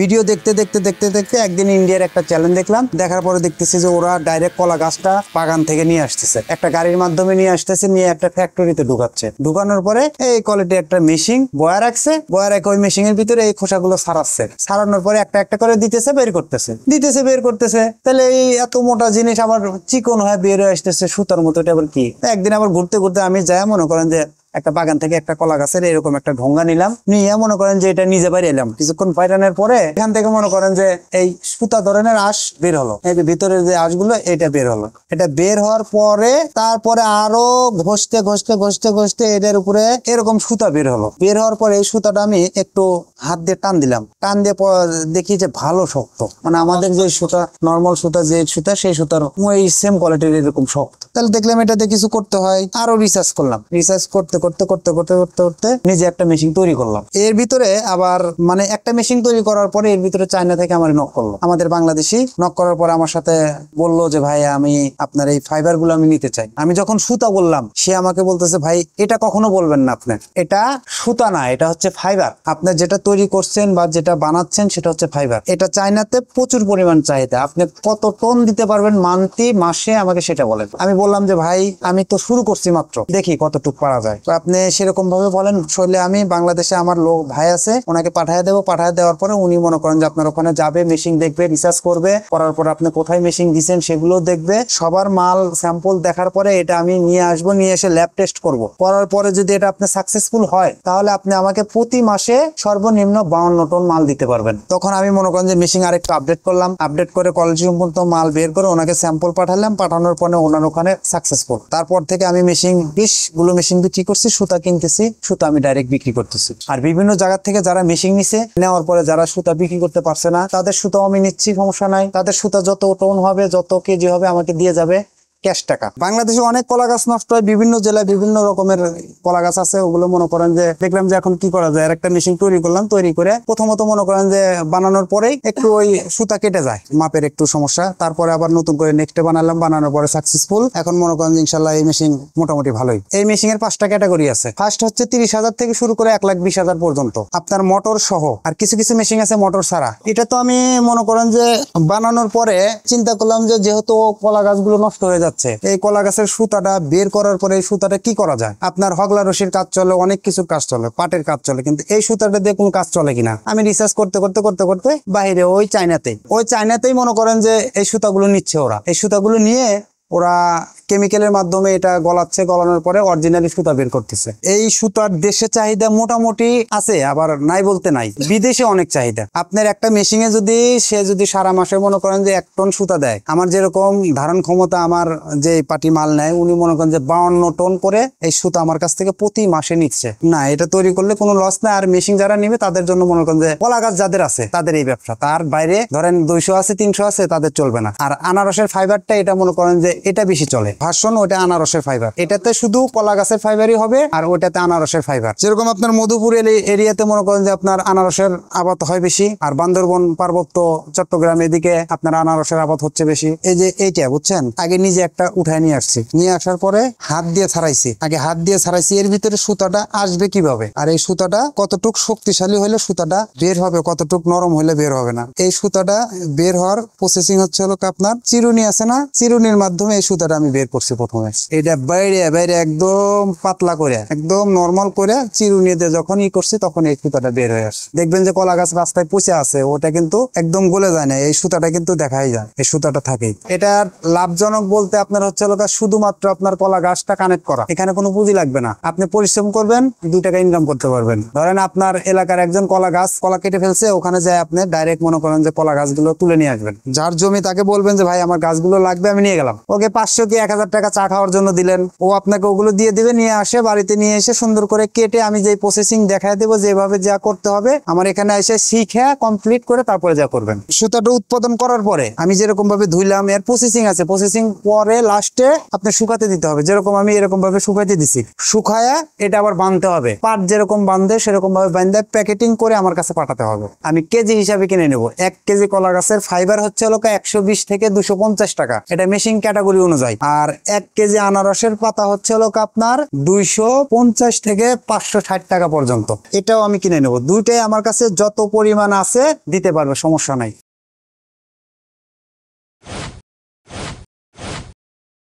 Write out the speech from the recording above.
Video দেখতে দেখতে দেখতে দেখতে একদিন ইন্ডিয়ার একটা চ্যালেঞ্জ দেখলাম। দেখার পরে দেখতেছি যে ওরা ডাইরেক্ট কলা গাছটা বাগান থেকে নিয়ে আসতেছে, একটা গাড়ির মাধ্যমে নিয়ে আসতেছে, নিয়ে একটা ফ্যাক্টরিতে ঢুকাচ্ছে। ঢুকানোর পরে এই কোয়ালিটি একটা মেশিন বয়া রাখছে, বয়া রেখে ওই মেশিনের ভিতরে এই খোসাগুলো ছাড়াচ্ছে। ছাড়ানোর পরে একটা একটা করে দিতেছে, বের করতেছে। তাহলে এই এত মোটা জিনিস আবার চিকন হয়ে বের হয়ে আসতেছে সুতার মতো, এটা আবার কি? একদিন আবার ঘুরতে ঘুরতে আমি যাই, মনে করেন যে একটা বাগান থেকে একটা কলা গাছের এরকম একটা ঢোঙ্গা নিলাম, নিয়ে মনে করেন যে এটা নিজে বাইরে এলাম। কিছুক্ষণ পাইরানোর পরে এখান থেকে মনে করেন যে এই সুতা ধরনের আঁশ বের হলো, এই যে ভিতরের যে আঁশগুলো এটা বের হলো। এটা বের হওয়ার পরে তারপরে আরো ঘষতে এটার উপরে এরকম সুতা বের হলো। বের হওয়ার পরে এই সুতাটা আমি একটু হাত দিয়ে টান দিলাম, টান দিয়ে দেখি যে ভালো শক্ত, মানে আমাদের যে সুতা নর্মাল সুতা যে সুতা সেই সুতার ওই সেম কোয়ালিটির এরকম শক্ত। তাহলে দেখলাম এটাতে কিছু করতে হয়, আরো রিসার্চ করলাম। রিসার্চ করতে নিজে একটা মেশিন তৈরি করলাম। এর ভিতরে আবার মানে একটা মেশিন তৈরি করার পরে এর ভিতরে চায়না থেকে আমার নক করলো, আমাদের বাংলাদেশি নক করার পরে আমার সাথে বললো যে ভাই আমি আপনার এই ফাইবার গুলো আমি নিতে চাই। আমি যখন সুতা বললাম, সে আমাকে বলতেছে ভাই এটা কখনো বলবেন না, আপনার এটা সুতা না, এটা হচ্ছে ফাইবার। আপনার যেটা তৈরি করছেন বা যেটা বানাচ্ছেন সেটা হচ্ছে ফাইবার। এটা চায়নাতে প্রচুর পরিমাণ চাহিদা, আপনি কত টন দিতে পারবেন মান্থলি, মাসে, আমাকে সেটা বলেন। আমি বললাম যে ভাই আমি তো শুরু করছি মাত্র, দেখি কতটুকু পারা যায়। তো আপনি সেরকম ভাবে বলেন, শৈলে আমি বাংলাদেশে আমার লোক ভাই আছে, ওনাকে পাঠিয়ে দেবো। পাঠিয়ে দেওয়ার পরে উনি মনে করেন যে আপনার ওখানে যাবে, মেশিন দেখবে, রিসার্চ করবে, করার পর আপনি কোথায় মেশিন দিচ্ছেন সেগুলো দেখবে, সবার মাল স্যাম্পল দেখার পরে এটা আমি নিয়ে আসবো, নিয়ে এসে ল্যাব টেস্ট করব। করার পরে যদি এটা আপনি সাকসেসফুল হয় তাহলে আপনি আমাকে প্রতি মাসে সর্বনিম্ন 52 টন মাল দিতে পারবেন। তখন আমি মনে করেন যে মেশিন আরেকটু আপডেট করলাম, আপডেট করে কোয়ালিটি সম্পন্ন মাল বের করে ওনাকে স্যাম্পল পাঠালাম। পাঠানোর পরে ওনার ওখানে সাকসেসফুল। তারপর থেকে আমি মেশিন 20 গুলো মেশিন বিক্রি করছি, সুতা কিনতেছি, সুতা আমি ডাইরেক্ট বিক্রি করতেছি। আর বিভিন্ন জায়গা থেকে যারা মেশিন নিছে, নেওয়ার পরে যারা সুতা বিক্রি করতে পারছে না তাদের সুতাও আমি নিচ্ছি, সমস্যা নাই। তাদের সুতা যত টন হবে, যত কেজি হবে আমাকে দিয়ে যাবে ক্যাশ টাকা। বাংলাদেশে অনেক কলা গাছ নষ্ট হয়, বিভিন্ন জেলায় বিভিন্ন রকমের কলা গাছ আছে, ওগুলো মনে করেন যে দেখলাম যে এখন কি করা যায়। একটা মেশিন তৈরি করলাম, তৈরি করে প্রথমত মনে করেন যে বানানোর পরেই একটু ওই সুতা কেটে যায়, মাপের একটু সমস্যা। তারপরে আবার নতুন করে নেক্সট বানালাম, বানানোর পরে সাকসেসফুল। এখন মনে করেন ইনশাল্লাহ এই মেশিন মোটামুটি ভালোই। এই মেশিনের 5টা ক্যাটাগরি আছে। ফার্স্ট হচ্ছে 30,000 থেকে শুরু করে 1,20,000 পর্যন্ত, আপনার মোটর সহ। আর কিছু কিছু মেশিন আছে মোটর ছাড়া। এটা তো আমি মনে করেন যে বানানোর পরে চিন্তা করলাম যে যেহেতু কলা গাছগুলো নষ্ট হয়ে যাচ্ছে, এই কলা গাছের সুতাটা বের করার পরে এই সুতাটা কি করা যায়। আপনার হগলা রশির কাজ চলে, অনেক কিছু কাজ চলে, পাটের কাজ চলে, কিন্তু এই সুতাটা দিয়ে কোনো কাজ চলে কিনা আমি রিসার্চ করতে বাইরে ওই চায়নাতেই মনে করেন যে এই সুতাগুলো নিচ্ছে। ওরা এই সুতাগুলো নিয়ে ওরা কেমিক্যালের মাধ্যমে এটা গলাচ্ছে, গলানোর পরে অরিজিনালি সুতা বের করতেছে। এই সুতার দেশে চাহিদা মোটামুটি আছে, আবার নাই বলতে নাই, বিদেশে অনেক চাহিদা। আপনার একটা মেশিনে যদি সে সারা মাসে মনে করেন যে 1 টন সুতা দেয়, আমার যেরকম ধারণ ক্ষমতা, আমার যে পার্টি মাল নেয় উনি মনে করেন যে 52 টন করে এই সুতা আমার কাছ থেকে প্রতি মাসে নিচ্ছে। না, এটা তৈরি করলে কোনো লস নাই। আর মেশিন যারা নিবে তাদের জন্য মনে করেন যে কলা গাছ যাদের আছে তাদের এই ব্যবসা, তার বাইরে ধরেন 200 আছে 300 আছে তাদের চলবে না। আর আনারসের ফাইবারটা এটা মনে করেন যে এটা বেশি চলে, ভার্সন ওটা আনারসের ফাইবার। এটাতে শুধু কলা গাছের ফাইবারই হবে, আর ওটাতে আনারসের ফাইবার। যেরকম আপনার মধুপুর এরিয়াতে মনে করেন যে আপনার আনারসের আবাদ হয় বেশি, আর বান্দরবন পার্বত্য চট্টগ্রাম এদিকে আপনার আনারসের আবাদ হচ্ছে বেশি। এই যে এইটা বুঝছেন, আগে নিজে একটা উঠায় নিয়ে আসছি, নিয়ে আসার পরে হাত দিয়ে ছাড়াইছি, এর ভিতরে সুতাটা আসবে কিভাবে, আর এই সুতাটা কতটুক শক্তিশালী হলে সুতাটা বের হবে, কতটুক নরম হলে বের হবে না। এই সুতাটা বের হওয়ার প্রসেসিং হচ্ছে হলো আপনার চিরুনি আছে না, চিরুনির মাধ্যমে এই সুতাটা আমি বের করছি প্রথমে। এটা বাইরে একদম পাতলা করে, একদম নরমাল করে চিরুনিতে যখন করছি তখন এই সুতাটা বের হয়ে আসে। দেখবেন যে কলা গাছ রাস্তায় পচে আছে, ওটা কিন্তু একদম গলে যায় না, এই সুতাটা কিন্তু দেখাই যায়, এই সুতাটা থাকেই। এটা লাভজনক বলতে আপনার হচ্ছে শুধুমাত্র আপনার কলা গাছটা কানেক্ট করা, এখানে কোনো পুঁজি লাগবে না। আপনি পরিশ্রম করবেন, 2 টাকা ইনকাম করতে পারবেন। ধরেন আপনার এলাকার একজন কলা কেটে ফেলছে, ওখানে যায় আপনি ডাইরেক্ট মনে করেন যে কলা গাছগুলো তুলে নিয়ে আসবেন। যার জমি তাকে বলবেন যে ভাই আমার গাছগুলো লাগবে, আমি নিয়ে গেলাম। ওকে 500 কি 1000 টাকা চা খাওয়ার জন্য দিলেন, ও আপনাকে ওগুলো দিয়ে দিবে, নিয়ে আসে বাড়িতে নিয়ে এসে সুন্দর করে কেটে আমি যে প্রসেসিং দেখায় দেবো, যেভাবে যা করতে হবে আমার এখানে এসে শিখে কমপ্লিট করে তারপরে যা করবেন। সুতাটা উৎপাদন করার পরে আমি যেরকম ভাবে ধুইলাম, এর প্রসেসিং আছে, প্রসেসিং পরে লাস্টে আপনি শুকাতে দিতে হবে। যেরকম আমি এরকম ভাবে শুকাইতে দিছি, শুকায়া এটা আবার বাঁধতে হবে, পাট যেরকম বাঁধে সেরকম ভাবে বাঁধে প্যাকেটিং করে আমার কাছে পাঠাতে হবে। আমি কেজি হিসাবে কিনে নেবো। 1 কেজি কলা গাছের ফাইবার হচ্ছে 120 থেকে 250 টাকা, এটা মেশিন ক্যাটাগরি অনুযায়ী। আর আর 1 কেজি আনারসের পাতা হচ্ছে হলো আপনার 250 থেকে 560 টাকা পর্যন্ত। এটাও আমি কিনে নেব, দুইটাই আমার কাছে যত পরিমাণ আছে দিতে পারবে, সমস্যা নাই।